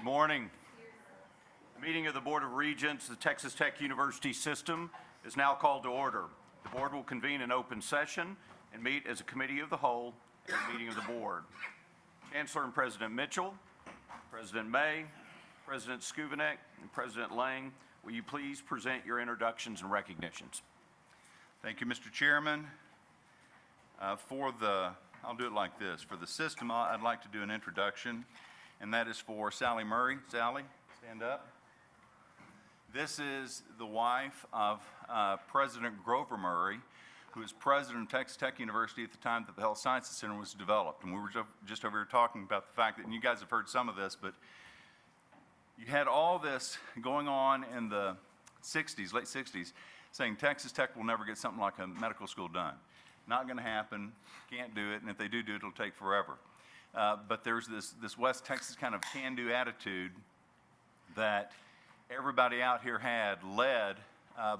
Morning. The meeting of the Board of Regents of the Texas Tech University System is now called to order. The board will convene an open session and meet as a committee of the whole at the meeting of the board. Chancellor and President Mitchell, President May, President Skubanek, and President Lang, will you please present your introductions and recognitions? Thank you, Mr. Chairman. I'll do it like this. For the system, I'd like to do an introduction, and that is for Sally Murray. Sally, stand up. This is the wife of President Grover Murray, who was president of Texas Tech University at the time that the Health Sciences Center was developed. And we were just over here talking about the fact that, and you guys have heard some of this, but you had all this going on in the 60s, late 60s, saying Texas Tech will never get something like a medical school done. Not going to happen, can't do it, and if they do it, it'll take forever. But there's this West Texas kind of can-do attitude that everybody out here had, led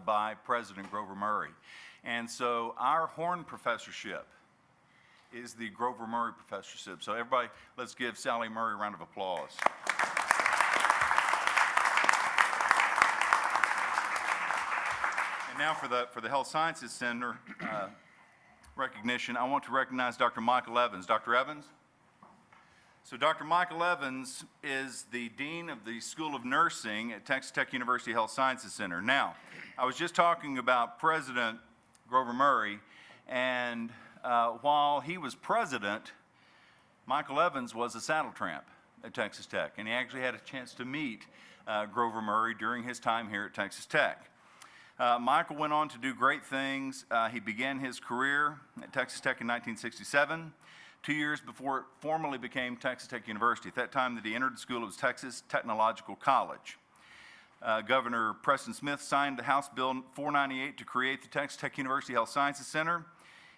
by President Grover Murray. And so our Horn Professorship is the Grover Murray Professorship. So everybody, let's give Sally Murray a round of applause. And now for the Health Sciences Center recognition, I want to recognize Dr. Michael Evans. Dr. Evans? So Dr. Michael Evans is the Dean of the School of Nursing at Texas Tech University Health Sciences Center. Now, I was just talking about President Grover Murray, and while he was president, Michael Evans was a saddle tramp at Texas Tech, and he actually had a chance to meet Grover Murray during his time here at Texas Tech. Michael went on to do great things. He began his career at Texas Tech in 1967, 2 years before it formally became Texas Tech University. At that time that he entered the school, it was Texas Technological College. Governor Preston Smith signed the House Bill 498 to create the Texas Tech University Health Sciences Center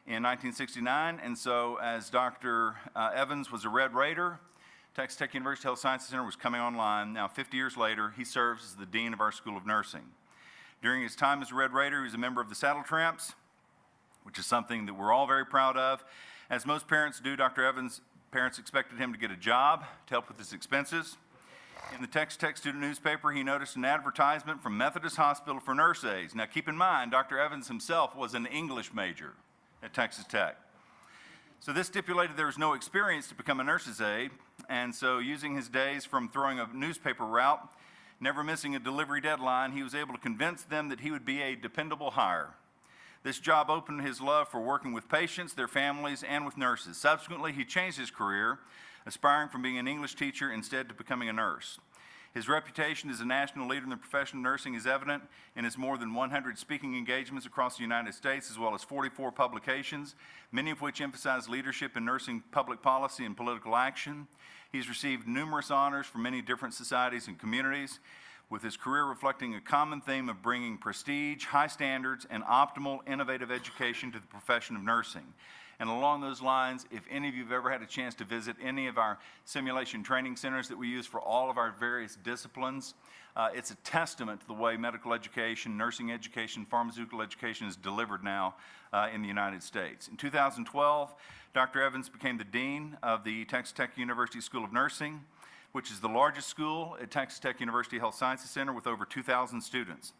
in 1969, and so as Dr. Evans was a Red Raider, Texas Tech University Health Sciences Center was coming online. Now, 50 years later, he serves as the Dean of our School of Nursing. During his time as a Red Raider, he was a member of the Saddle Tramps, which is something that we're all very proud of. As most parents do, Dr. Evans' parents expected him to get a job to help with his expenses. In the Texas Tech student newspaper, he noticed an advertisement from Methodist Hospital for nurse aides. Now, keep in mind, Dr. Evans himself was an English major at Texas Tech. So this stipulated there was no experience to become a nurse's aide, and so using his days from throwing a newspaper route, never missing a delivery deadline, he was able to convince them that he would be a dependable hire. This job opened his love for working with patients, their families, and with nurses. Subsequently, he changed his career, aspiring from being an English teacher instead to becoming a nurse. His reputation as a national leader in the profession of nursing is evident in his more than 100 speaking engagements across the United States, as well as 44 publications, many of which emphasize leadership in nursing public policy and political action. He's received numerous honors from many different societies and communities, with his career reflecting a common theme of bringing prestige, high standards, and optimal, innovative education to the profession of nursing. And along those lines, if any of you have ever had a chance to visit any of our simulation training centers that we use for all of our various disciplines, it's a testament to the way medical education, nursing education, pharmaceutical education is delivered now in the United States. In 2012, Dr. Evans became the Dean of the Texas Tech University School of Nursing, which is the largest school at Texas Tech University Health Sciences Center with over 2,000 students.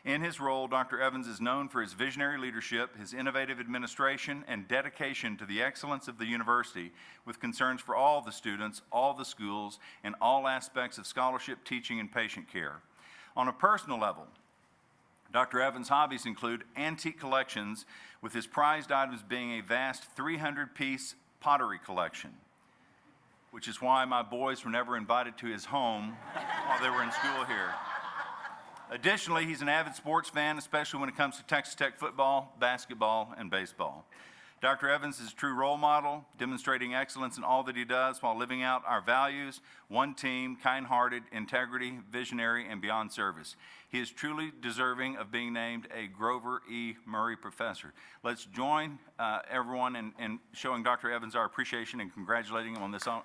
In his role, Dr. Evans is known for his visionary leadership, his innovative administration, and dedication to the excellence of the university, with concerns for all the students, all the schools, and all aspects of scholarship, teaching, and patient care. On a personal level, Dr. Evans' hobbies include antique collections, with his prized items being a vast 300-piece pottery collection, which is why my boys were never invited to his home while they were in school here. Additionally, he's an avid sports fan, especially when it comes to Texas Tech football, basketball, and baseball. Dr. Evans is a true role model, demonstrating excellence in all that he does while living out our values: one team, kind-hearted, integrity, visionary, and beyond service. He is truly deserving of being named a Grover E. Murray Professor. Let's join everyone in showing Dr. Evans our appreciation and congratulating him on this honor.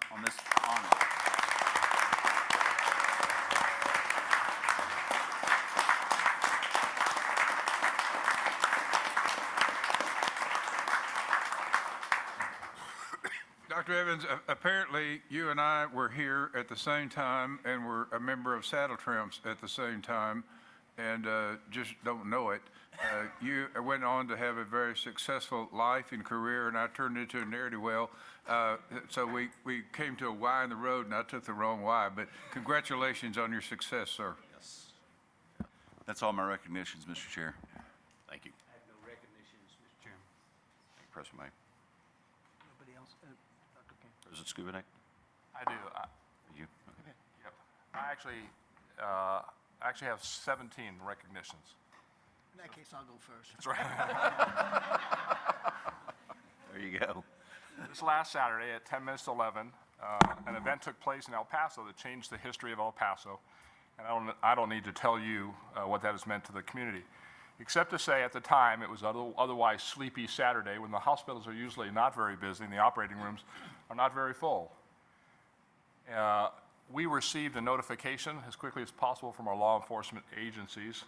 Dr. Evans, apparently you and I were here at the same time and were a member of Saddle Tramps at the same time and just don't know it. You went on to have a very successful life and career, and I turned into a ne'er-do-well. So we came to a Y in the road, and I took the wrong Y. But congratulations on your success, sir. Yes. That's all my recognitions, Mr. Chair. Thank you. I have no recognitions, Mr. Chairman. Thank you, President May. Nobody else? Dr. King? President Skubanek? I do. You? Okay. Yep. I actually have 17 recognitions. In that case, I'll go first. That's right. There you go. This last Saturday at 10 minutes to 11, an event took place in El Paso that changed the history of El Paso. And I don't need to tell you what that has meant to the community, except to say at the time it was otherwise sleepy Saturday when the hospitals are usually not very busy and the operating rooms are not very full. We received a notification as quickly as possible from our law enforcement agencies,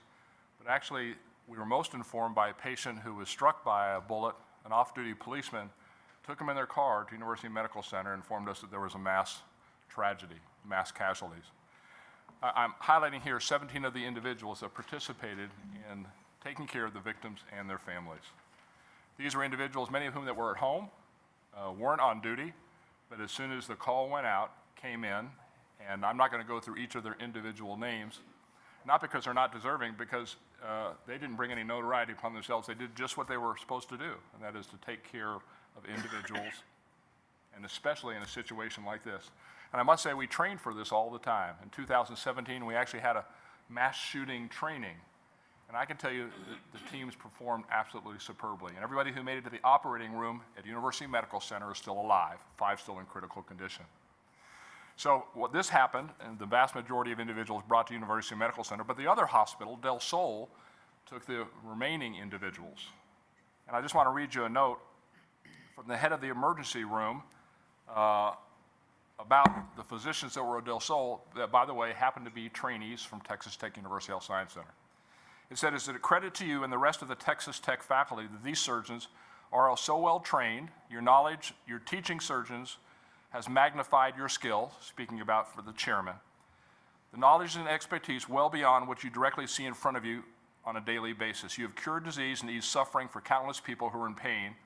but actually we were most informed by a patient who was struck by a bullet. An off-duty policeman took him in their car to University Medical Center and informed us that there was a mass tragedy, mass casualties. I'm highlighting here 17 of the individuals that participated in taking care of the victims and their families. These were individuals, many of whom that were at home, weren't on duty, but as soon as the call went out, came in, and I'm not going to go through each of their individual names, not because they're not deserving, because they didn't bring any notoriety upon themselves. They did just what they were supposed to do, and that is to take care of individuals, and especially in a situation like this. And I must say, we trained for this all the time. In 2017, we actually had a mass shooting training. And I can tell you that the teams performed absolutely superbly. And everybody who made it to the operating room at University Medical Center is still alive, 5 still in critical condition. So what this happened, and the vast majority of individuals brought to University Medical Center, but the other hospital, Del Sol, took the remaining individuals. And I just want to read you a note from the head of the emergency room about the physicians that were at Del Sol, that, by the way, happened to be trainees from Texas Tech University Health Science Center. It said, "Is it a credit to you and the rest of the Texas Tech faculty that these surgeons are all so well trained, your knowledge, your teaching surgeons has magnified your skill," speaking about for the chairman, "the knowledge and expertise well beyond what you directly see in front of you on a daily basis. You have cured disease and eased suffering for countless people who are in pain,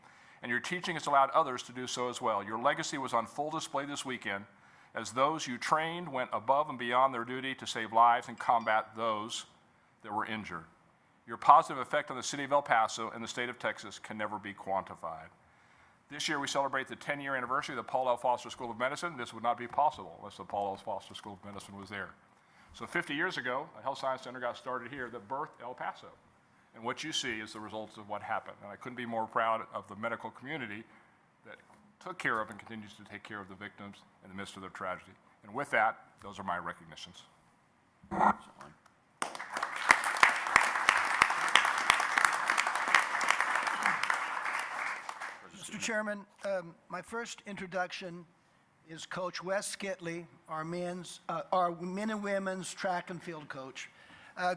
and your teaching has allowed others to do so as well. Your legacy was on full display this weekend as those you trained went above and beyond their duty to save lives and combat those that were injured. Your positive effect on the city of El Paso and the state of Texas can never be quantified." This year we celebrate the 10-year anniversary of the Paul L. Foster School of Medicine. This would not be possible unless the Paul L. Foster School of Medicine was there. So 50 years ago, a health science center got started here that birthed El Paso. And what you see is the results of what happened. And I couldn't be more proud of the medical community that took care of and continues to take care of the victims in the midst of their tragedy. And with that, those are my recognitions. Mr. Chairman, my first introduction is Coach Wes Kitley, our men and women's track and field coach.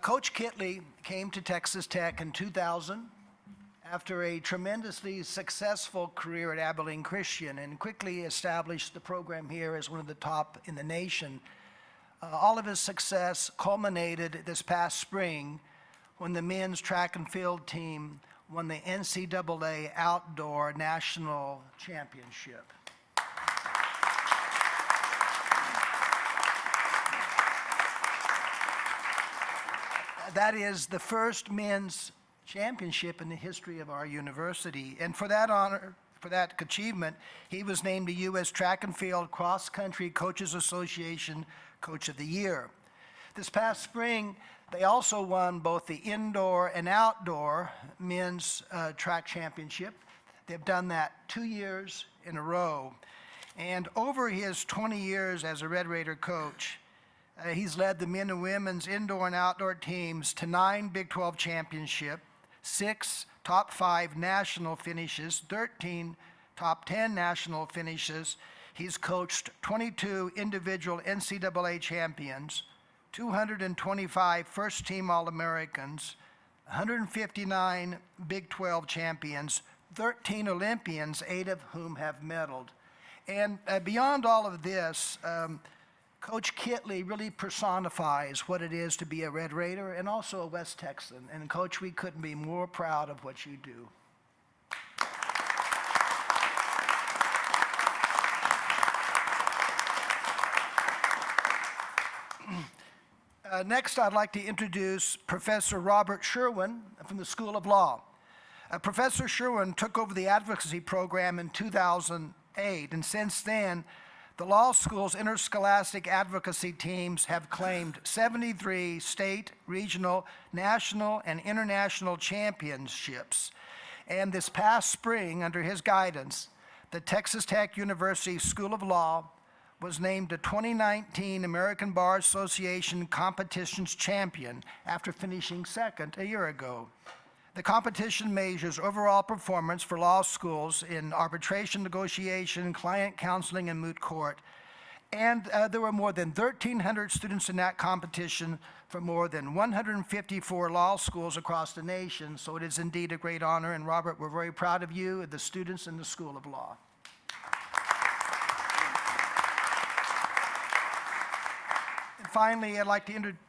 Coach Kitley came to Texas Tech in 2000 after a tremendously successful career at Abilene Christian and quickly established the program here as one of the top in the nation. All of his success culminated this past spring when the men's track and field team won the NCAA Outdoor National Championship. That is the first men's championship in the history of our university. And for that honor, for that achievement, he was named the U.S. Track and Field Cross Country Coaches Association Coach of the Year. This past spring, they also won both the indoor and outdoor men's track championship. They've done that 2 years in a row. And over his 20 years as a Red Raider coach, he's led the men and women's indoor and outdoor teams to 9 Big 12 championships, 6 top 5 national finishes, 13 top 10 national finishes. He's coached 22 individual NCAA champions, 225 first-team All-Americans, 159 Big 12 champions, 13 Olympians, 8 of whom have medaled. And beyond all of this, Coach Kitley really personifies what it is to be a Red Raider and also a West Texan. And Coach, we couldn't be more proud of what you do. Next, I'd like to introduce Professor Robert Sherwin from the School of Law. Professor Sherwin took over the advocacy program in 2008, and since then, the law school's interscholastic advocacy teams have claimed 73 state, regional, national, and international championships. And this past spring, under his guidance, the Texas Tech University School of Law was named the 2019 American Bar Association Competitions Champion after finishing second a year ago. The competition measures overall performance for law schools in arbitration, negotiation, client counseling, and moot court. And there were more than 1,300 students in that competition from more than 154 law schools across the nation. So it is indeed a great honor. And Robert, we're very proud of you and the students in the School of Law. And finally, I'd like to introduce.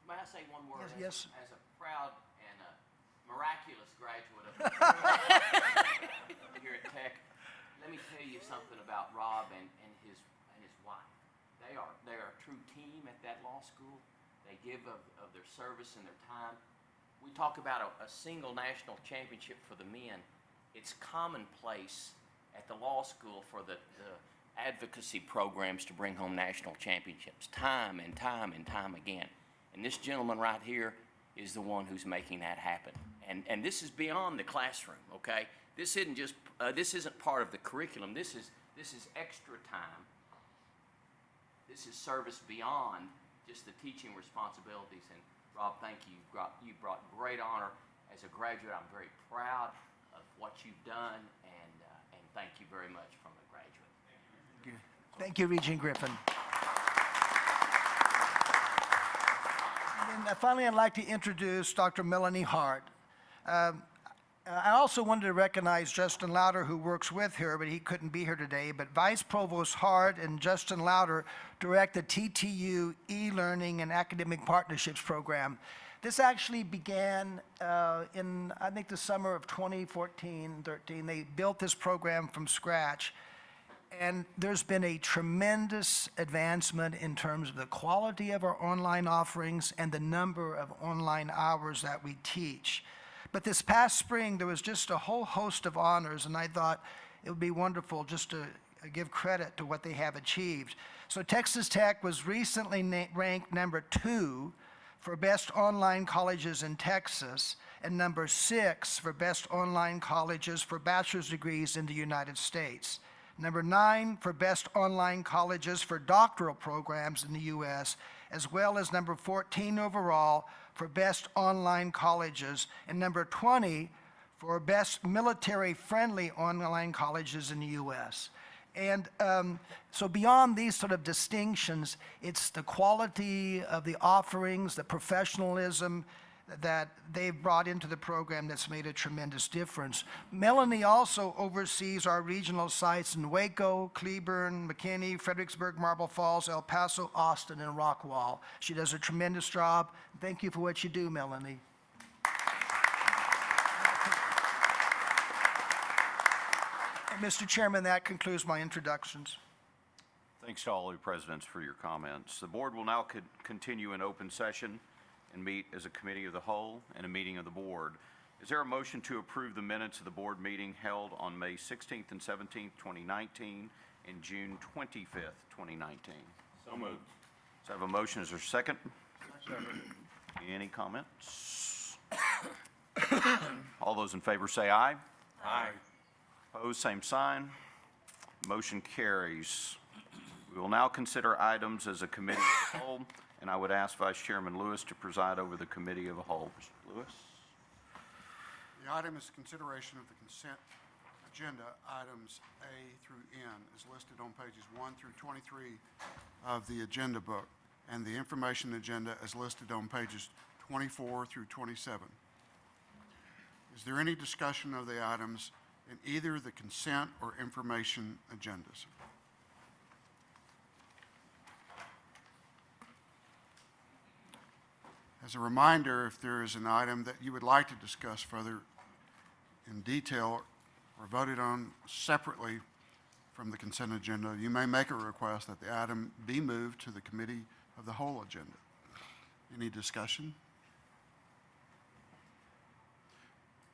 May I say one word? Yes. As a proud and a miraculous graduate of here at Tech, let me tell you something about Rob and his wife. They are a true team at that law school. They give of their service and their time. We talk about a single national championship for the men. It's commonplace at the law school for the advocacy programs to bring home national championships time and time and time again. And this gentleman right here is the one who's making that happen. And this is beyond the classroom, okay? This isn't just this isn't part of the curriculum. This is extra time. This is service beyond just the teaching responsibilities. And Rob, thank you. You brought great honor as a graduate. I'm very proud of what you've done, and thank you very much from a graduate. Thank you, Regent Griffin. And then finally, I'd like to introduce Dr. Melanie Hart. I also wanted to recognize Justin Louder, who works with her, but he couldn't be here today. But Vice Provost Hart and Justin Louder direct the TTU e-learning and academic partnerships program. This actually began in, I think, the summer of 2014-13. They built this program from scratch. And there's been a tremendous advancement in terms of the quality of our online offerings and the number of online hours that we teach. But this past spring, there was just a whole host of honors, and I thought it would be wonderful just to give credit to what they have achieved. So Texas Tech was recently ranked number 2 for best online colleges in Texas and number 6 for best online colleges for bachelor's degrees in the United States. Number 9 for best online colleges for doctoral programs in the U.S., as well as number 14 overall for best online colleges, and number 20 for best military-friendly online colleges in the U.S. And so beyond these sort of distinctions, it's the quality of the offerings, the professionalism that they've brought into the program that's made a tremendous difference. Melanie also oversees our regional sites in Waco, Cleburne, McKinney, Fredericksburg, Marble Falls, El Paso, Austin, and Rockwall. She does a tremendous job. Thank you for what you do, Melanie. And Mr. Chairman, that concludes my introductions. Thanks to all the presidents for your comments. The board will now continue in open session and meet as a committee of the whole and a meeting of the board. Is there a motion to approve the minutes of the board meeting held on May 16th and 17th, 2019, and June 25th, 2019? So moved. So I have a motion. Is there a second? Second. Any comments? All those in favor say aye. Aye. Opposed, same sign. Motion carries. We will now consider items as a committee of the whole, and I would ask Vice Chairman Lewis to preside over the committee of the whole. Mr. Lewis? The item is consideration of the consent agenda. Items A through N is listed on pages 1 through 23 of the agenda book, and the information agenda is listed on pages 24 through 27. Is there any discussion of the items in either the consent or information agendas? As a reminder, if there is an item that you would like to discuss further in detail or voted on separately from the consent agenda, you may make a request that the item be moved to the committee of the whole agenda. Any discussion?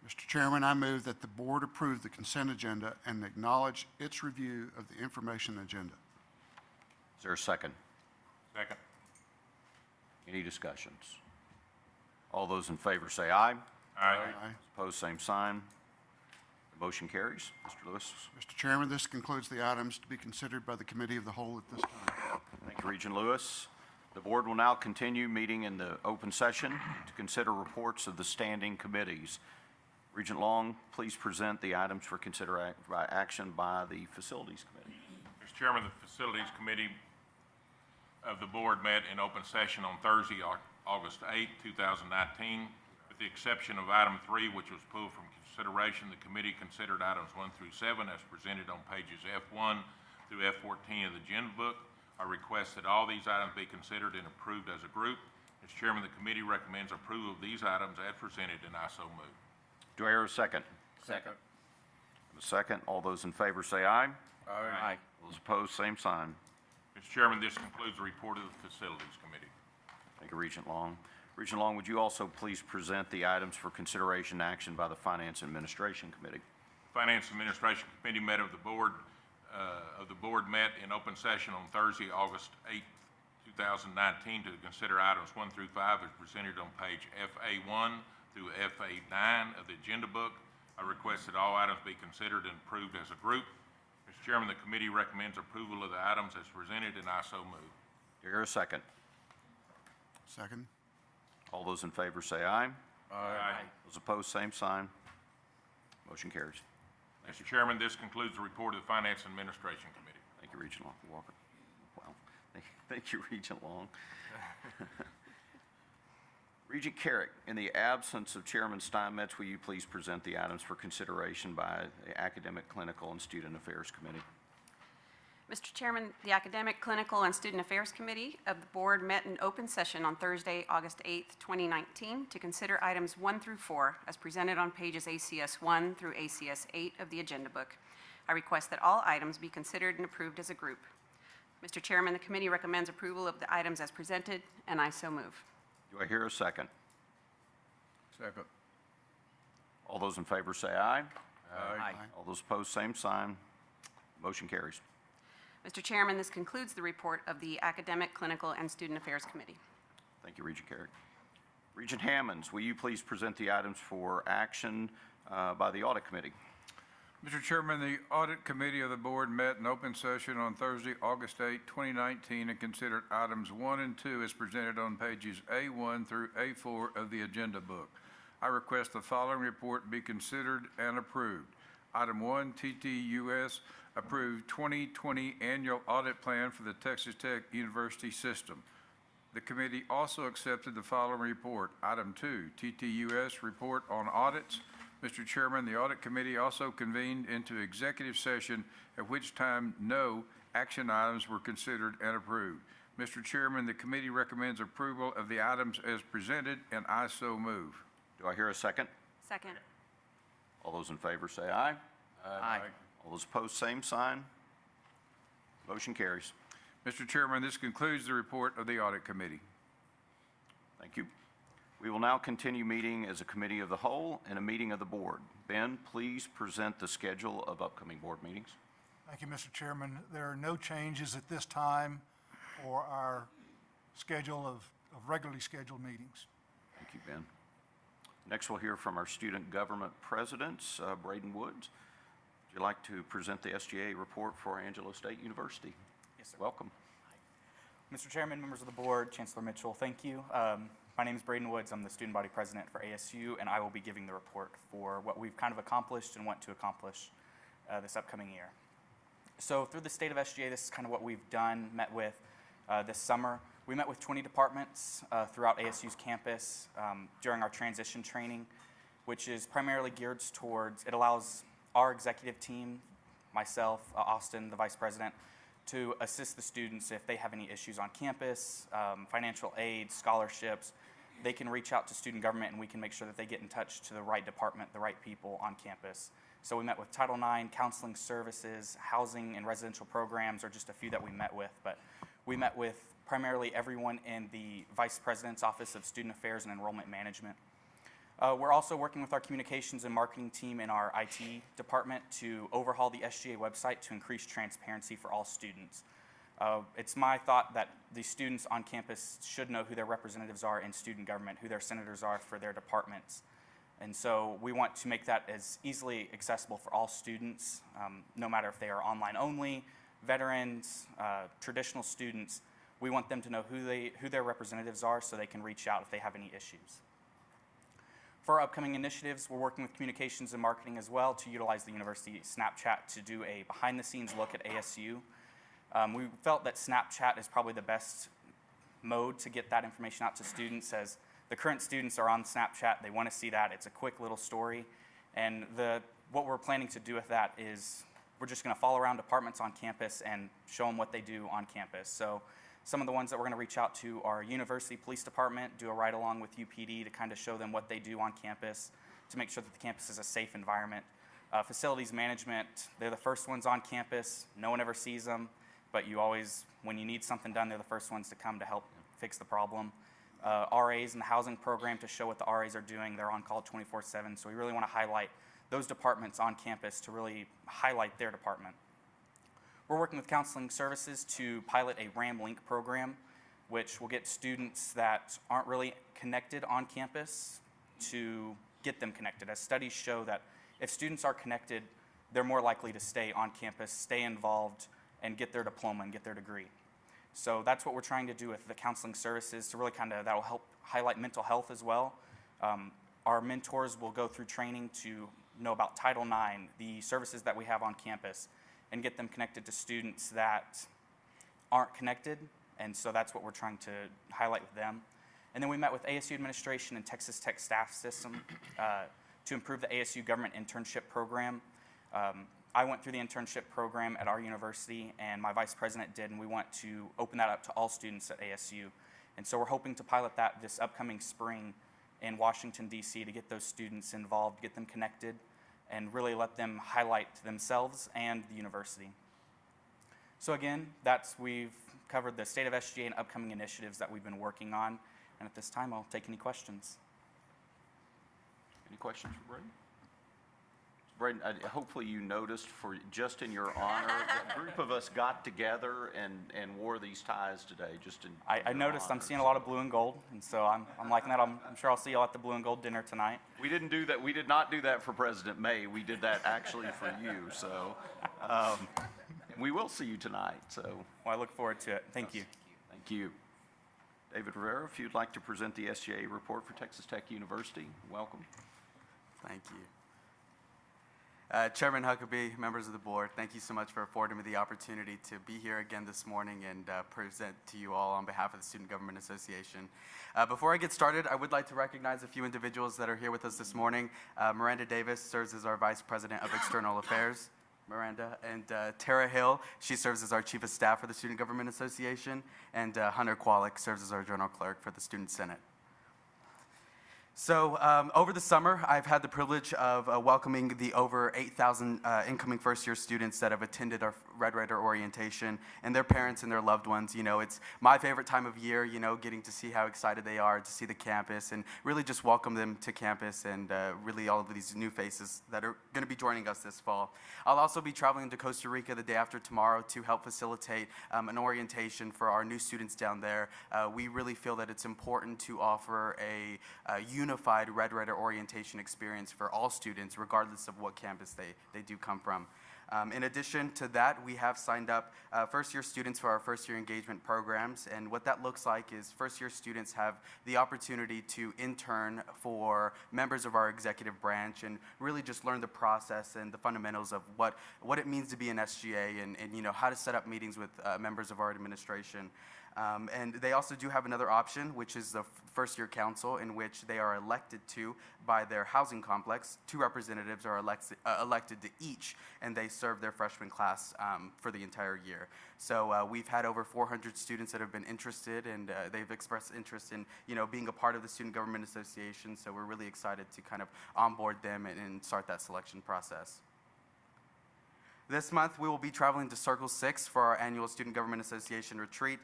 Mr. Chairman, I move that the board approve the consent agenda and acknowledge its review of the information agenda. Is there a second? Second. Any discussions? All those in favor say aye. Aye. Aye. Opposed, same sign. The motion carries. Mr. Lewis. Mr. Chairman, this concludes the items to be considered by the committee of the whole at this time. Thank you, Regent Lewis. The board will now continue meeting in the open session to consider reports of the standing committees. Regent Long, please present the items for action by the Facilities Committee. Mr. Chairman, the Facilities Committee of the Board met in open session on Thursday, August 8, 2019. With the exception of item 3, which was pulled from consideration, the committee considered items 1 through 7 as presented on pages F1 through F14 of the agenda book. I request that all these items be considered and approved as a group. Mr. Chairman, the committee recommends approval of these items as presented, and I so move. Do I hear a second? Second. A second. All those in favor say aye. Aye. Those opposed, same sign. Mr. Chairman, this concludes the report of the Facilities Committee. Thank you, Regent Long. Regent Long, would you also please present the items for consideration and action by the Finance and Administration Committee? Finance and Administration Committee met of the board met in open session on Thursday, August 8, 2019, to consider items 1 through 5 as presented on page FA1 through FA9 of the agenda book. I request that all items be considered and approved as a group. Mr. Chairman, the committee recommends approval of the items as presented, and I so move. Do I hear a second? Second? All those in favor say aye. Aye. Those opposed, same sign. Motion carries. Mr. Chairman, this concludes the report of the Finance and Administration Committee. Thank you, Regent Long. You're welcome. Well, thank you, Regent Long. Regent Carrick, in the absence of Chairman Steinmetz, will you please present the items for consideration by the Academic, Clinical, and Student Affairs Committee? Mr. Chairman, the Academic, Clinical, and Student Affairs Committee of the Board met in open session on Thursday, August 8, 2019, to consider items 1 through 4 as presented on pages ACS 1 through ACS 8 of the agenda book. I request that all items be considered and approved as a group. Mr. Chairman, the committee recommends approval of the items as presented, and I so move. Do I hear a second? Second. All those in favor say aye. Aye. All those opposed, same sign. Motion carries. Mr. Chairman, this concludes the report of the Academic, Clinical, and Student Affairs Committee. Thank you, Regent Carrick. Regent Hammonds, will you please present the items for action by the Audit Committee? Mr. Chairman, the Audit Committee of the Board met in open session on Thursday, August 8, 2019, and considered items 1 and 2 as presented on pages A1 through A4 of the agenda book. I request the following report be considered and approved. Item 1, TTUS approved 2020 Annual Audit Plan for the Texas Tech University System. The committee also accepted the following report. Item 2, TTUS Report on Audits. Mr. Chairman, the Audit Committee also convened into executive session, at which time no action items were considered and approved. Mr. Chairman, the committee recommends approval of the items as presented, and I so move. Do I hear a second? Second. All those in favor say aye. Aye. All those opposed, same sign. Motion carries. Mr. Chairman, this concludes the report of the Audit Committee. Thank you. We will now continue meeting as a committee of the whole and a meeting of the board. Ben, please present the schedule of upcoming board meetings. Thank you, Mr. Chairman. There are no changes at this time for our schedule of regularly scheduled meetings. Thank you, Ben. Next, we'll hear from our student government presidents. Braden Woods, would you like to present the SGA report for Angelo State University? Yes, sir. Welcome. Mr. Chairman, members of the board, Chancellor Mitchell, thank you. My name is Braden Woods. I'm the student body president for ASU, and I will be giving the report for what we've kind of accomplished and want to accomplish this upcoming year. So through the state of SGA, this is kind of what we've done, met with this summer. We met with 20 departments throughout ASU's campus during our transition training, which is primarily geared towards, it allows our executive team, myself, Austin, the vice president, to assist the students if they have any issues on campus, financial aid, scholarships, they can reach out to student government and we can make sure that they get in touch to the right department, the right people on campus. So we met with Title IX, counseling services, housing and residential programs are just a few that we met with, but we met with primarily everyone in the Vice President's Office of Student Affairs and Enrollment Management. We're also working with our communications and marketing team in our IT department to overhaul the SGA website to increase transparency for all students. It's my thought that the students on campus should know who their representatives are in student government, who their senators are for their departments. And so we want to make that as easily accessible for all students, no matter if they are online only, veterans, traditional students. We want them to know who their representatives are so they can reach out if they have any issues. For our upcoming initiatives, we're working with communications and marketing as well to utilize the university Snapchat to do a behind-the-scenes look at ASU. We felt that Snapchat is probably the best mode to get that information out to students, as the current students are on Snapchat. They want to see that. It's a quick little story. And what we're planning to do with that is we're just going to follow around departments on campus and show them what they do on campus. So some of the ones that we're going to reach out to are University Police Department, do a ride-along with UPD to kind of show them what they do on campus to make sure that the campus is a safe environment. Facilities management, they're the first ones on campus. No one ever sees them, but you always, when you need something done, they're the first ones to come to help fix the problem. RAs in the housing program to show what the RAs are doing. They're on call 24/7, so we really want to highlight those departments on campus to really highlight their department. We're working with counseling services to pilot a RAM Link program, which will get students that aren't really connected on campus to get them connected. As studies show that if students are connected, they're more likely to stay on campus, stay involved, and get their diploma and get their degree. So that's what we're trying to do with the counseling services to really that'll help highlight mental health as well. Our mentors will go through training to know about Title IX, the services that we have on campus, and get them connected to students that aren't connected. And so that's what we're trying to highlight with them. And then we met with ASU administration and Texas Tech staff system to improve the ASU government internship program. I went through the internship program at our university, and my vice president did, and we want to open that up to all students at ASU. And so we're hoping to pilot that this upcoming spring in Washington, D.C. to get those students involved, get them connected, and really let them highlight themselves and the university. So again, we've covered the state of SGA and upcoming initiatives that we've been working on. And at this time, I'll take any questions. Any questions for Braden? Braden, hopefully you noticed, just in your honor, a group of us got together and wore these ties today, just in I your noticed honor. I'm seeing a lot of blue and gold, and so I'm liking that. I'm sure I'll see y'all at the blue and gold dinner tonight. We didn't do that. We did not do that for President May. We did that actually for you. So we will see you tonight. So Well, I look forward to it. Thank you. thank you. David Rivera, if you'd like to present the SGA report for Texas Tech University, welcome. Thank you. Chairman Huckabee, members of the board, thank you so much for affording me the opportunity to be here again this morning and present to you all on behalf of the Student Government Association. Before I get started, I would like to recognize a few individuals that are here with us this morning. Miranda Davis serves as our Vice President of External Affairs. Miranda, and Tara Hill, she serves as our Chief of Staff for the Student Government Association, and Hunter Kwalik serves as our General Clerk for the Student Senate. So over the summer, I've had the privilege of welcoming the over 8,000 incoming first-year students that have attended our Red Raider orientation, and their parents and their loved ones. You know, it's my favorite time of year, you know, getting to see how excited they are to see the campus and really just welcome them to campus and really all of these new faces that are going to be joining us this fall. I'll also be traveling to Costa Rica the day after tomorrow to help facilitate an orientation for our new students down there. We really feel that it's important to offer a unified Red Raider orientation experience for all students, regardless of what campus they do come from. In addition to that, we have signed up first-year students for our first-year engagement programs, and what that looks like is first-year students have the opportunity to intern for members of our executive branch and really just learn the process and the fundamentals of what it means to be an SGA and you know, how to set up meetings with members of our administration. And they also do have another option, which is the first-year council, in which they are elected to by their housing complex. 2 representatives are elected to each, and they serve their freshman class for the entire year. So we've had over 400 students that have been interested, and they've expressed interest in, being a part of the Student Government Association. So we're really excited to kind of onboard them and start that selection process. This month, we will be traveling to Circle 6 for our annual Student Government Association retreat.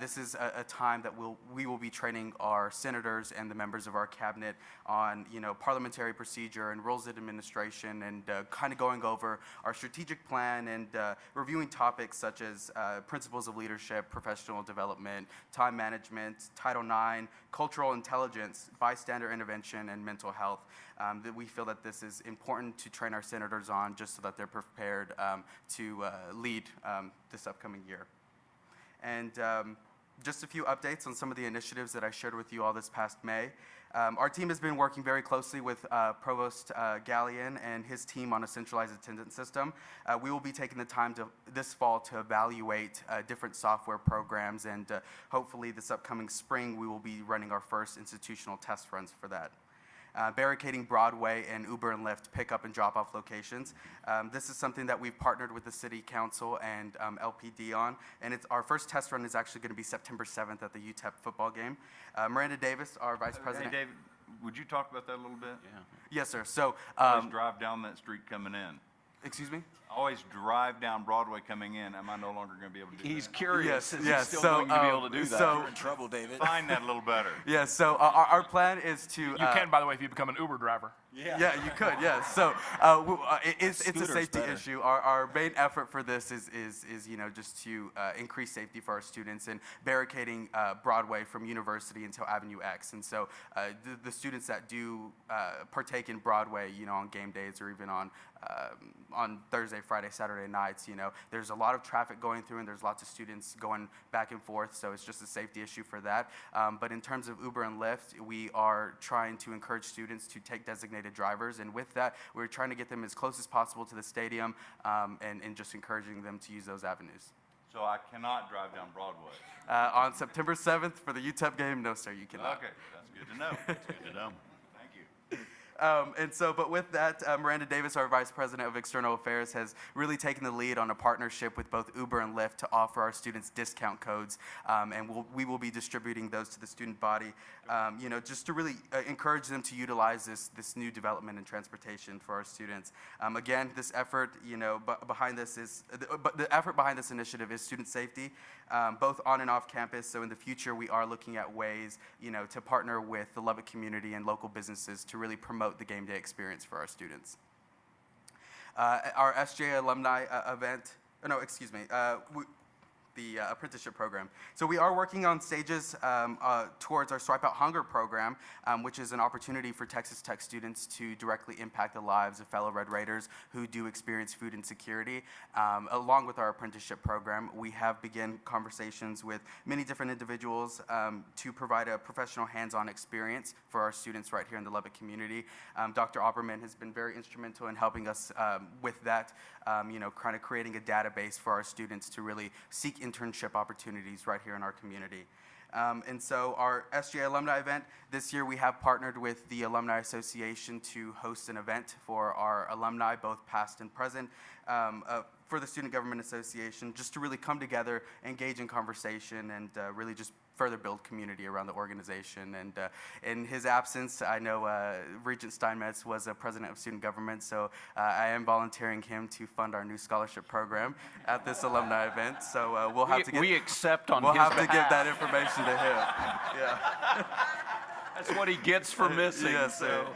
This is a time that we will be training our senators and the members of our cabinet on, parliamentary procedure and rules of administration, and kind of going over our strategic plan and reviewing topics such as principles of leadership, professional development, time management, Title IX, cultural intelligence, bystander intervention, and mental health. That we feel that this is important to train our senators on, just so that they're prepared to lead this upcoming year. And just a few updates on some of the initiatives that I shared with you all this past May. Our team has been working very closely with Provost Gallion and his team on a centralized attendance system. We will be taking the time this fall to evaluate different software programs, and hopefully this upcoming spring we will be running our first institutional test runs for that. Barricading Broadway and Uber and Lyft pickup and drop-off locations. This is something that we've partnered with the City Council and LPD on, and our first test run is actually going to be September 7th at the UTEP football game. Miranda Davis, our Vice President. Hey, David, would you talk about that a little bit? Yeah. Yes, sir. So, Always drive down that street coming in. excuse me? Always drive down Broadway coming in. Am I no longer going to be able to do that? He's curious. Is he yes, still so, going to be able to do that? so- You're in trouble, David. Find that a little better. Yes, so our plan is to. You can, by the way, if you become an Uber driver. Yeah, you could, yes. So it's a Scooter's safety better. issue. Our main effort for this is just to increase safety for our students and barricading Broadway from University until Avenue X. And so the students that do partake in Broadway, on game days or even on Thursday, Friday, Saturday nights, there's a lot of traffic going through and there's lots of students going back and forth. So it's just a safety issue for that. But in terms of Uber and Lyft, we are trying to encourage students to take designated drivers, and with that, we're trying to get them as close as possible to the stadium, and just encouraging them to use those avenues. So I cannot drive down Broadway. On September 7th for the UTEP game, no, sir, you cannot. Okay, that's good to know. That's good to know. Thank you. But with that, Miranda Davis, our Vice President of External Affairs, has really taken the lead on a partnership with both Uber and Lyft to offer our students discount codes, and we will be distributing those to the student body, just to really encourage them to utilize this new development in transportation for our students. Again, this effort, behind this is, but the effort behind this initiative is student safety, both on and off campus. So in the future, we are looking at ways, to partner with the Lubbock community and local businesses to really promote the game day experience for our students. Our SJ alumni event, the apprenticeship program. So we are working on stages towards our Swipe Out Hunger program, which is an opportunity for Texas Tech students to directly impact the lives of fellow Red Raiders who do experience food insecurity. Along with our apprenticeship program, we have begun conversations with many different individuals to provide a professional hands-on experience for our students right here in the Lubbock community. Dr. Opperman has been very instrumental in helping us with that, kind of creating a database for our students to really seek internship opportunities right here in our community. And so our SGA alumni event, this year we have partnered with the Alumni Association to host an event for our alumni, both past and present, for the Student Government Association, just to really come together, engage in conversation, and really just further build community around the organization. And in his absence, I know Regent Steinmetz was a president of student government, so I am volunteering him to fund our new scholarship program at this alumni event. So we'll have to get, We accept on his we'll have to give behalf. that information to him. Yeah. That's what he gets for missing. Yes, so. sir.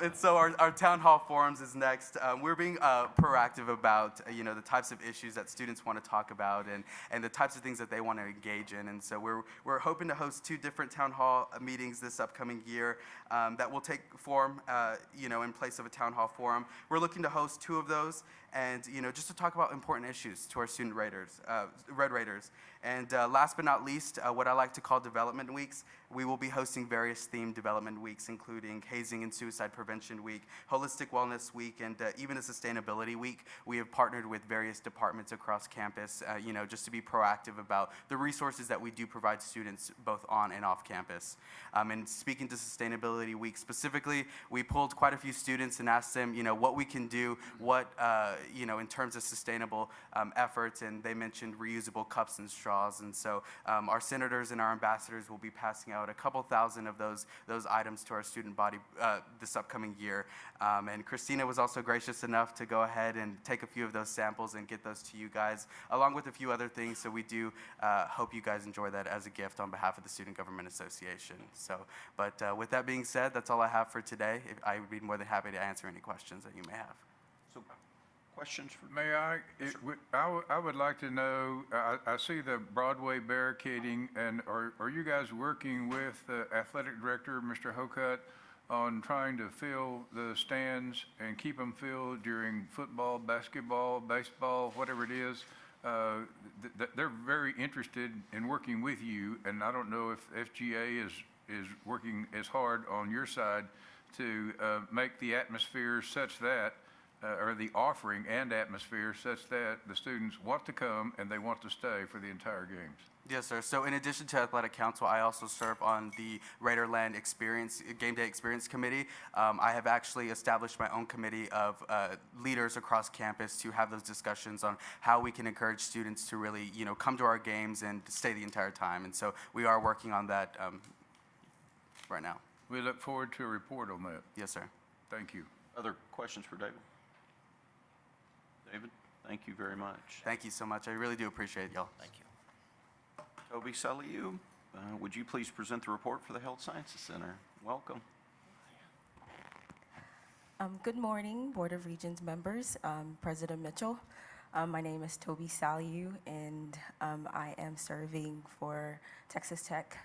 And so our town hall forums is next. We're being proactive about the types of issues that students want to talk about and the types of things that they want to engage in. And so we're hoping to host 2 different town hall meetings this upcoming year that will take form in place of a town hall forum. We're looking to host 2 of those, and just to talk about important issues to our student Red Raiders. And last but not least, what I like to call development weeks. We will be hosting various themed development weeks, including Hazing and Suicide Prevention Week, Holistic Wellness Week, and even a Sustainability Week. We have partnered with various departments across campus, just to be proactive about the resources that we do provide students both on and off campus. And speaking to Sustainability Week specifically, we pulled quite a few students and asked them, what we can do, in terms of sustainable efforts, and they mentioned reusable cups and straws. And so our senators and our ambassadors will be passing out a couple thousand of those items to our student body this upcoming year. And Christina was also gracious enough to go ahead and take a few of those samples and get those to you guys, along with a few other things. So we do hope you guys enjoy that as a gift on behalf of the Student Government Association. But with that being said, that's all I have for today. I would be more than happy to answer any questions that you may have. So, questions for? May I? I would like to know, I see the Broadway barricading, and are you guys working with the athletic director, Mr. Hocutt, on trying to fill the stands and keep them filled during football, basketball, baseball, whatever it is? They're very interested in working with you, and I don't know if FGA is working as hard on your side to make the atmosphere such that or the offering and atmosphere such that the students want to come and they want to stay for the entire games. Yes, sir. So in addition to Athletic Council, I also serve on the Raiderland Game Day Experience Committee. I have actually established my own committee of leaders across campus to have those discussions on how we can encourage students to really, come to our games and stay the entire time. And so we are working on that right now. We look forward to a report on that. Yes, sir. Thank you. Other questions for David? David, thank you very much. Thank you so much. I really do appreciate y'all. Thank you. Toby Saliu, would you please present the report for the Health Sciences Center? Welcome. Good morning, Board of Regents members, President Mitchell. My name is Toby Saliu, and I am serving for Texas Tech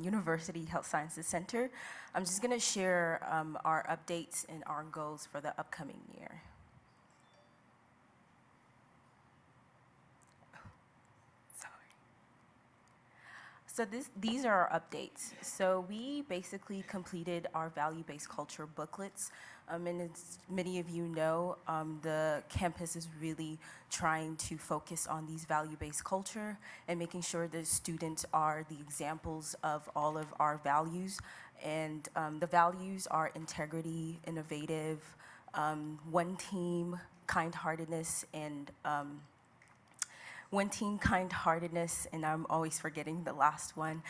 University Health Sciences Center. I'm just going to share our updates and our goals for the upcoming year. So these are our updates. So we basically completed our value-based culture booklets. And as many of you know, the campus is really trying to focus on these value-based culture and making sure that students are the examples of all of our values. And the values are integrity, innovative, one team, kind-heartedness, and one team, kind-heartedness, and I'm always forgetting the last one,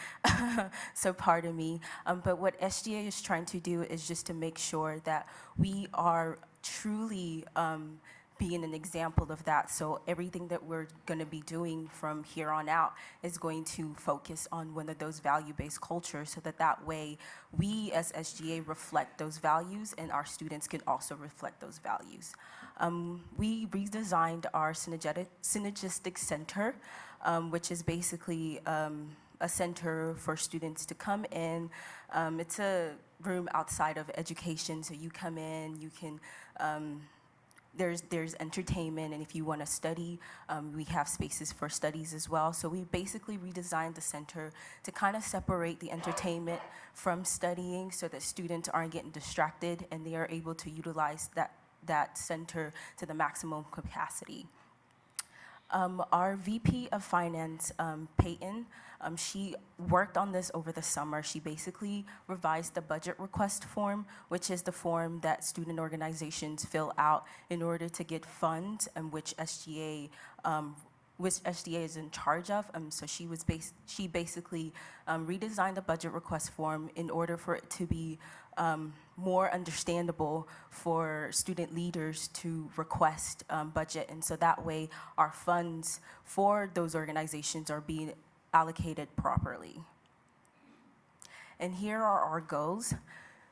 so pardon me. But what SGA is trying to do is just to make sure that we are truly being an example of that. So everything that we're going to be doing from here on out is going to focus on one of those value-based cultures, so that way we as SGA reflect those values and our students can also reflect those values. We redesigned our synergistic center, which is basically a center for students to come in. It's a room outside of education, so you come in, you can, there's entertainment, and if you want to study, we have spaces for studies as well. So we basically redesigned the center to kind of separate the entertainment from studying so that students aren't getting distracted and they are able to utilize that center to the maximum capacity. Our VP of Finance, Peyton, she worked on this over the summer. She basically revised the budget request form, which is the form that student organizations fill out in order to get funds, and which SGA is in charge of. So she basically redesigned the budget request form in order for it to be more understandable for student leaders to request budget, and so that way our funds for those organizations are being allocated properly. And here are our goals.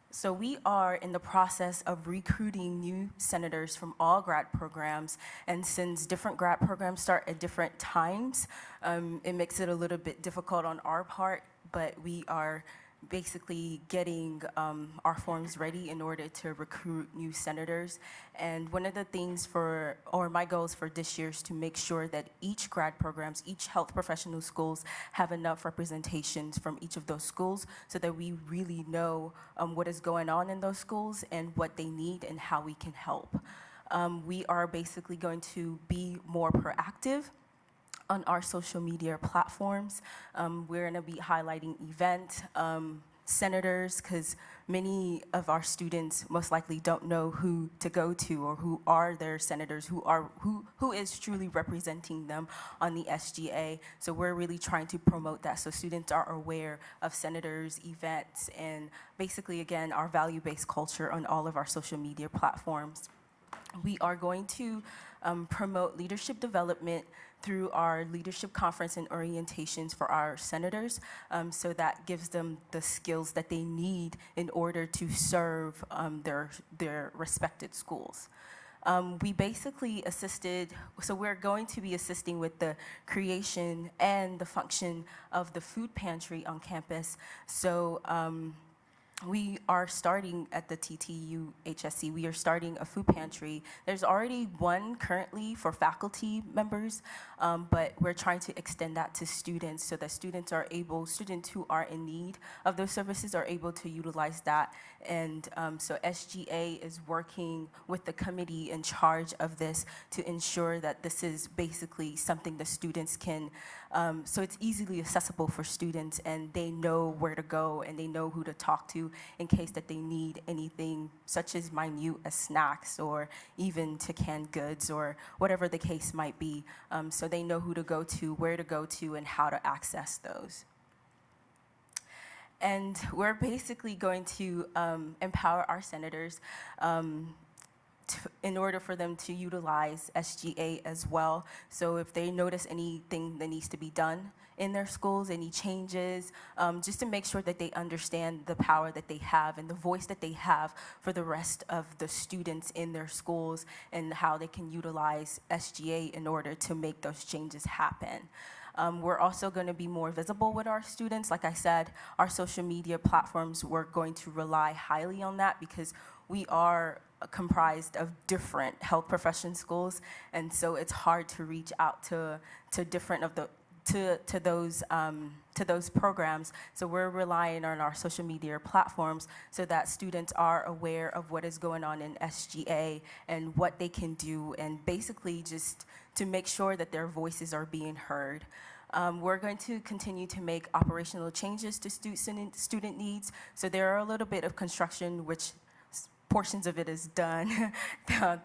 So we are in the process of recruiting new senators from all grad programs, and since different grad programs start at different times, it makes it a little bit difficult on our part, but we are basically getting our forms ready in order to recruit new senators. And one of the things my goals for this year is to make sure that each grad programs, each health professional schools have enough representations from each of those schools so that we really know what is going on in those schools and what they need and how we can help. We are basically going to be more proactive on our social media platforms. We're gonna be highlighting event senators, because many of our students most likely don't know who to go to or who are their senators, who is truly representing them on the SGA. So we're really trying to promote that so students are aware of senators, events, and basically, again, our value-based culture on all of our social media platforms. We are going to promote leadership development through our leadership conference and orientations for our senators, so that gives them the skills that they need in order to serve their respected schools. We basically we're going to be assisting with the creation and the function of the food pantry on campus. So we are starting at the TTU HSC. We are starting a food pantry. There's already one currently for faculty members, but we're trying to extend that to students so that students who are in need of those services are able to utilize that. And so SGA is working with the committee in charge of this to ensure that this is basically something the students can, so it's easily accessible for students and they know where to go and they know who to talk to in case that they need anything such as minute as snacks or even to canned goods or whatever the case might be. So they know who to go to, where to go to, and how to access those. And we're basically going to empower our senators in order for them to utilize SGA as well. So if they notice anything that needs to be done in their schools, any changes, just to make sure that they understand the power that they have and the voice that they have for the rest of the students in their schools and how they can utilize SGA in order to make those changes happen. We're also going to be more visible with our students. Like I said, our social media platforms, we're going to rely highly on that because we are comprised of different health profession schools, and so it's hard to reach out to different of the to those programs. So we're relying on our social media platforms so that students are aware of what is going on in SGA and what they can do, and basically just to make sure that their voices are being heard. We're going to continue to make operational changes to student needs. So there are a little bit of construction, which portions of it is done,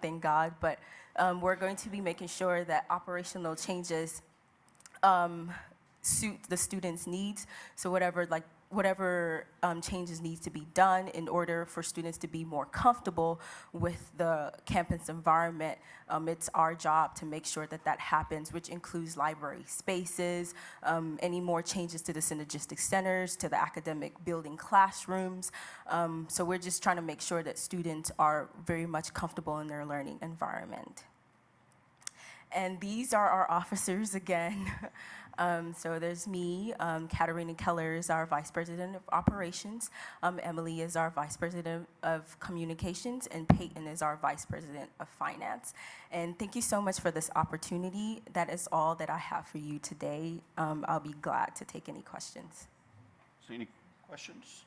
thank God. But we're going to be making sure that operational changes suit the students' needs. So whatever changes needs to be done in order for students to be more comfortable with the campus environment, it's our job to make sure that that happens, which includes library spaces, any more changes to the synergistic centers, to the academic building classrooms. So we're just trying to make sure that students are very much comfortable in their learning environment. And these are our officers again. So there's me, Katarina Keller is our Vice President of Operations, Emily is our Vice President of Communications, and Peyton is our Vice President of Finance. And thank you so much for this opportunity. That is all that I have for you today. I'll be glad to take any questions. See any questions?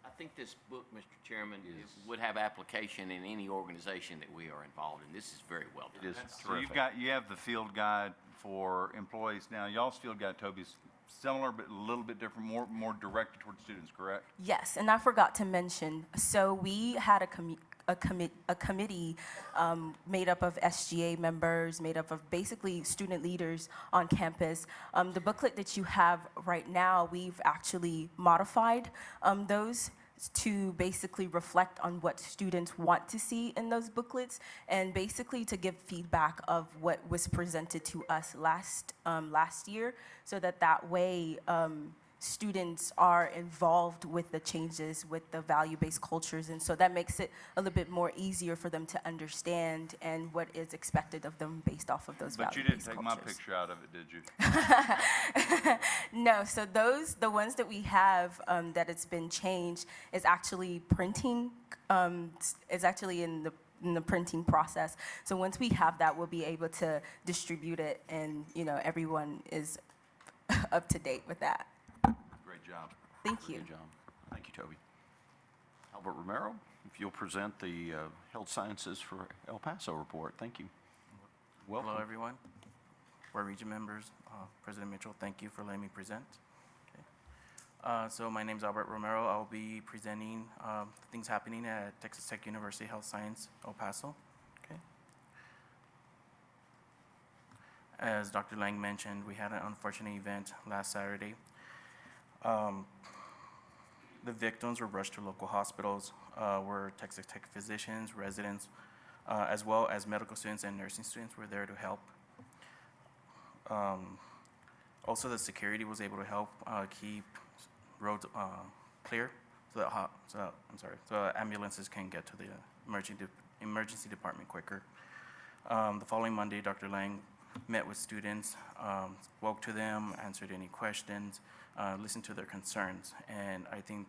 I think this book, Mr. Chairman, would have application in any organization that we are involved in. This is very well done. It is So terrific. you have the field guide for employees. Now, y'all's field guide, Toby, is similar but a little bit different, more directed towards students, correct? Yes, and I forgot to mention, so we had a committee made up of SGA members, made up of basically student leaders on campus. The booklet that you have right now, we've actually modified those to basically reflect on what students want to see in those booklets and basically to give feedback of what was presented to us last year, so that way students are involved with the changes, with the value-based cultures, and so that makes it a little bit more easier for them to understand and what is expected of them based off of those But you value-based didn't cultures. take my picture out of it, did you? No, so the ones that we have that it's been changed is actually printing, is actually in the printing process. So once we have that, we'll be able to distribute it, and everyone is up to date with that. Great job. Thank you. Good job. Thank you, Toby. Albert Romero, if you'll present the Health Sciences for El Paso report. Thank you. Welcome. Hello, everyone. Board Regent members, President Mitchell, thank you for letting me present. Okay. So my name is Albert Romero. I'll be presenting things happening at Texas Tech University Health Science, El Paso. Okay. As Dr. Lang mentioned, we had an unfortunate event last Saturday. The victims were rushed to local hospitals, where Texas Tech physicians, residents, as well as medical students and nursing students were there to help. Also, the security was able to help keep roads clear so that ambulances can get to the emergency department quicker. The following Monday, Dr. Lang met with students, spoke to them, answered any questions, listened to their concerns. And I think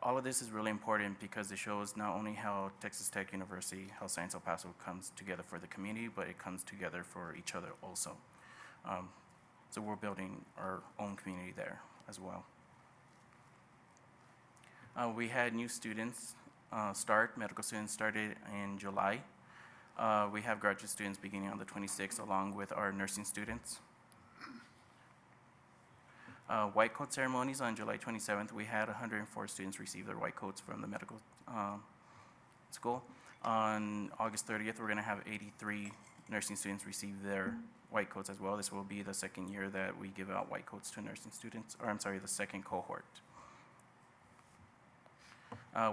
all of this is really important because it shows not only how Texas Tech University Health Science El Paso comes together for the community, but it comes together for each other also. So we're building our own community there as well. We had new students medical students started in July. We have graduate students beginning on the 26th along with our nursing students. White coat ceremonies on July 27th, we had 104 students receive their white coats from the medical school. On August 30th, we're going to have 83 nursing students receive their white coats as well. This will be the second year that we give out white coats to nursing students, or I'm sorry, the second cohort.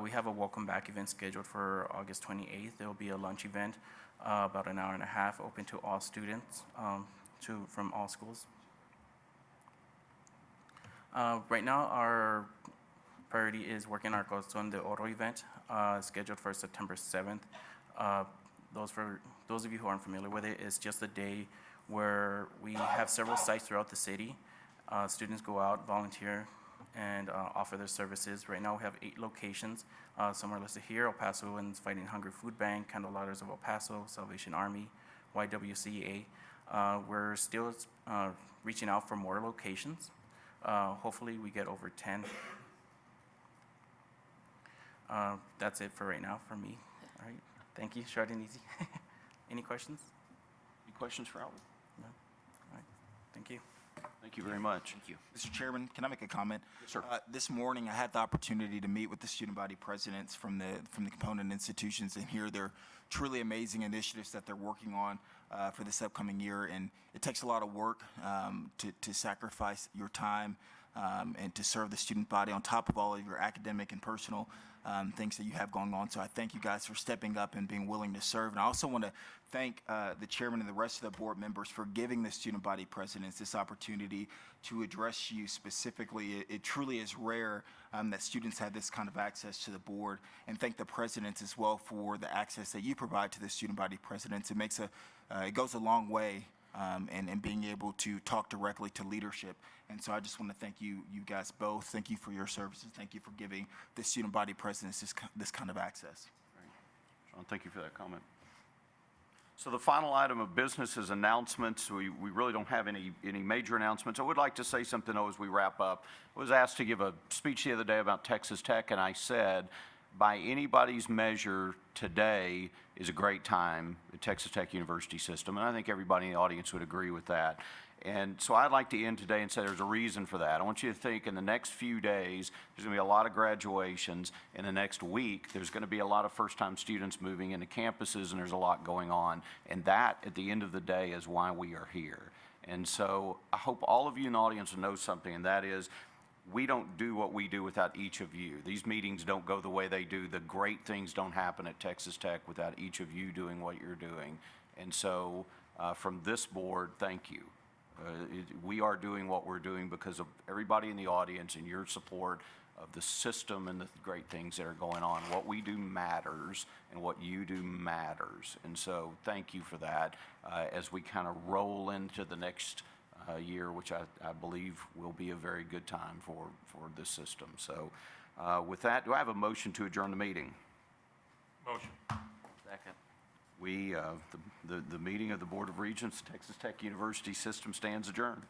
We have a welcome back event scheduled for August 28th. There will be a lunch event, about an hour and a half, open to all students from all schools. Right now, our priority is working our Coston de Oro event, scheduled for September 7th. Those of you who aren't familiar with it, it's just a day where we have several sites throughout the city. Students go out, volunteer, and offer their services. Right now, we have 8 locations. Some are listed here: El Paso and Fighting Hunger Food Bank, Candelators of El Paso, Salvation Army, YWCA. We're still reaching out for more locations. Hopefully, we get over 10. That's it for right now for me. All right. Thank you. Short and easy. Any questions? Any questions for Albert? No. All right. Thank you. Thank you very much. Thank you. Mr. Chairman, can I make a comment? Yes, sir. This morning, I had the opportunity to meet with the student body presidents from the component institutions and hear their truly amazing initiatives that they're working on for this upcoming year. And it takes a lot of work to sacrifice your time and to serve the student body on top of all of your academic and personal things that you have going on. So I thank you guys for stepping up and being willing to serve. And I also want to thank the chairman and the rest of the board members for giving the student body presidents this opportunity to address you specifically. It truly is rare that students have this kind of access to the board. And thank the presidents as well for the access that you provide to the student body presidents. It goes a long way and being able to talk directly to leadership. And so I just want to thank you guys both. Thank you for your services. Thank you for giving the student body presidents this kind of access. John, thank you for that comment. So the final item of business is announcements. We really don't have any major announcements. I would like to say something, though, as we wrap up. I was asked to give a speech the other day about Texas Tech, and I said, by anybody's measure, today is a great time at Texas Tech University system, and I think everybody in the audience would agree with that. And so I'd like to end today and say there's a reason for that. I want you to think in the next few days, there's going to be a lot of graduations. In the next week, there's going to be a lot of first-time students moving into campuses, and there's a lot going on. And that, at the end of the day, is why we are here. And so I hope all of you in the audience know something, and that is, we don't do what we do without each of you. These meetings don't go the way they do. The great things don't happen at Texas Tech without each of you doing what you're doing. And so from this board, thank you. We are doing what we're doing because of everybody in the audience and your support of the system and the great things that are going on. What we do matters, and what you do matters. And so thank you for that as we kind of roll into the next year, which I believe will be a very good time for this system. So with that, do I have a motion to adjourn the meeting? Motion. Second. The meeting of the Board of Regents, Texas Tech University System stands adjourned.